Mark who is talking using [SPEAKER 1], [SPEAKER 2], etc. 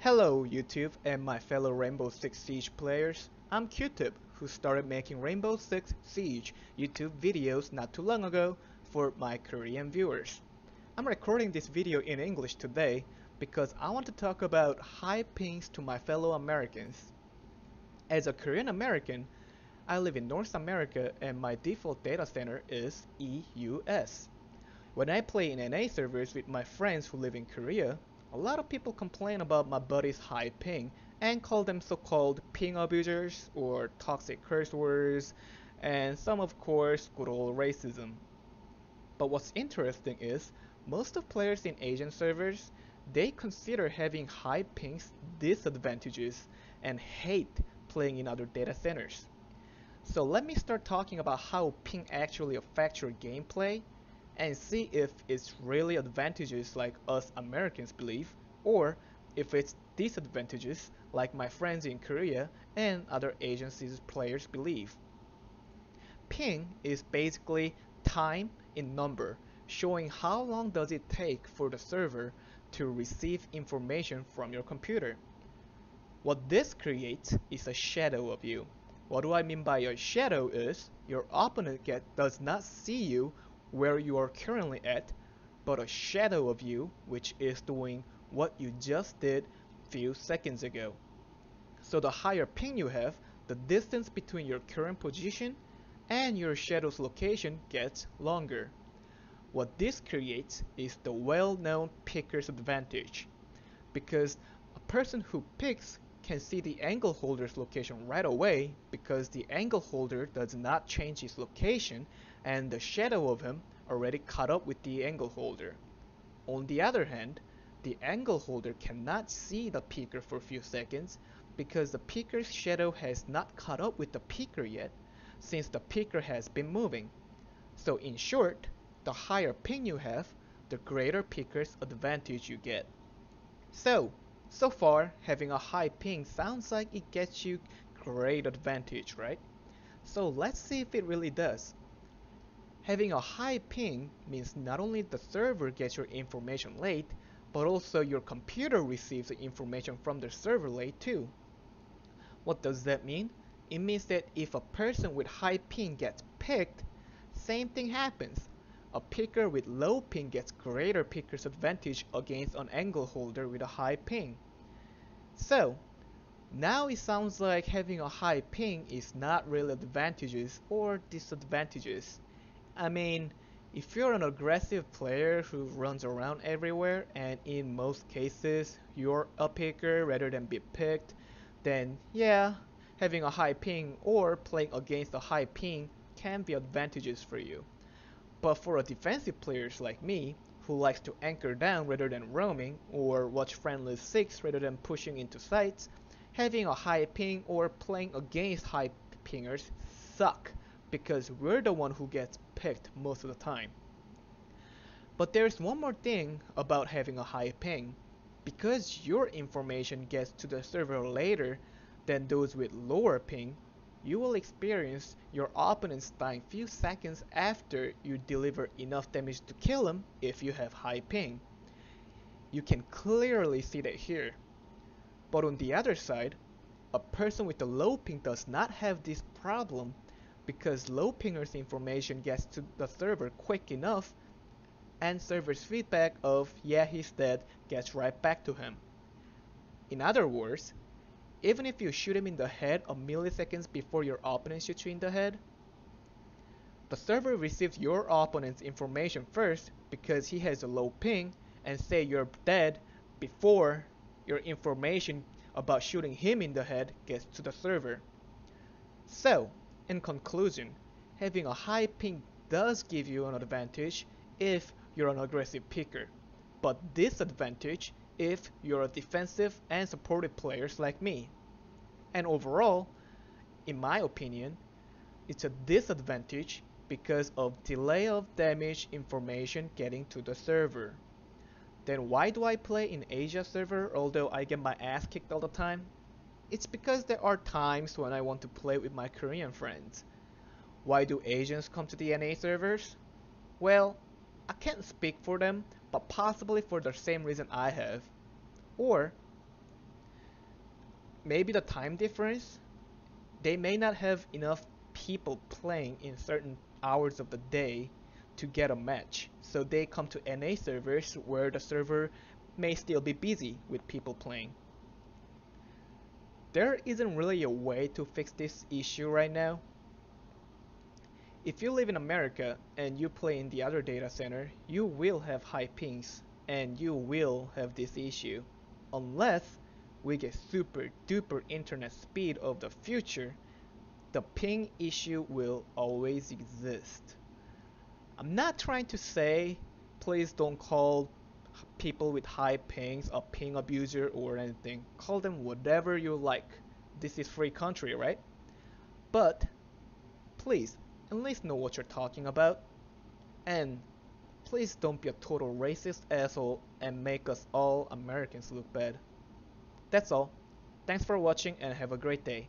[SPEAKER 1] Hello YouTube and my fellow Rainbow Six Siege players, I'm Q-Tip, who started making Rainbow Six Siege YouTube videos not too long ago for my Korean viewers. I'm recording this video in English today because I want to talk about high pings to my fellow Americans. As a Korean American, I live in North America and my default data center is EUS. When I play in NA servers with my friends who live in Korea, a lot of people complain about my buddy's high ping and call them so-called ping abusers or toxic curse words, and some of course good old racism. But what's interesting is most of players in Asian servers, they consider having high pings disadvantages and hate playing in other data centers. So let me start talking about how ping actually affects your gameplay and see if it's really advantages like us Americans believe, or if it's disadvantages like my friends in Korea and other Asian players believe. Ping is basically time in number, showing how long does it take for the server to receive information from your computer. What this creates is a shadow of you. What do I mean by a shadow is your opponent does not see you where you are currently at, but a shadow of you which is doing what you just did few seconds ago. So the higher ping you have, the distance between your current position and your shadow's location gets longer. What this creates is the well-known picker's advantage, because a person who picks can see the angle holder's location right away because the angle holder does not change his location and the shadow of him already caught up with the angle holder. On the other hand, the angle holder cannot see the picker for a few seconds because the picker's shadow has not caught up with the picker yet, since the picker has been moving. So in short, the higher ping you have, the greater picker's advantage you get. So far, having a high ping sounds like it gets you great advantage, right? So let's see if it really does. Having a high ping means not only the server gets your information late, but also your computer receives the information from the server late too. What does that mean? It means that if a person with high ping gets picked, same thing happens. A picker with low ping gets greater picker's advantage against an angle holder with a high ping. So, now it sounds like having a high ping is not really advantages or disadvantages. I mean, if you're an aggressive player who runs around everywhere and in most cases you're a picker rather than be picked, then yeah, having a high ping or playing against a high ping can be advantages for you. But for a defensive players like me, who likes to anchor down rather than roaming, or watch friendly six rather than pushing into sites, having a high ping or playing against high pingers suck, because we're the one who gets picked most of the time. But there's one more thing about having a high ping. Because your information gets to the server later than those with lower ping, you will experience your opponents dying few seconds after you deliver enough damage to kill them if you have high ping. You can clearly see that here. But on the other side, a person with a low ping does not have this problem because low pingers information gets to the server quick enough and server's feedback of yeah he's dead gets right back to him. In other words, even if you shoot him in the head a milliseconds before your opponent shoots you in the head, the server receives your opponent's information first because he has a low ping and say you're dead before your information about shooting him in the head gets to the server. So, in conclusion, having a high ping does give you an advantage if you're an aggressive picker, but disadvantage if you're a defensive and supportive players like me. And overall, in my opinion, it's a disadvantage because of delay of damage information getting to the server. Then why do I play in Asia server although I get my ass kicked all the time? It's because there are times when I want to play with my Korean friends. Why do Asians come to the NA servers? Well, I can't speak for them, but possibly for the same reason I have. Or maybe the time difference. They may not have enough people playing in certain hours of the day to get a match, so they come to NA servers where the server may still be busy with people playing. There isn't really a way to fix this issue right now. If you live in America and you play in the other data center, you will have high pings and you will have this issue. Unless we get super duper internet speed of the future, the ping issue will always exist. I'm not trying to say please don't call people with high pings a ping abuser or anything. Call them whatever you like. This is free country, right? But please at least know what you're talking about. And please don't be a total racist asshole and make us all Americans look bad. That's all. Thanks for watching and have a great day.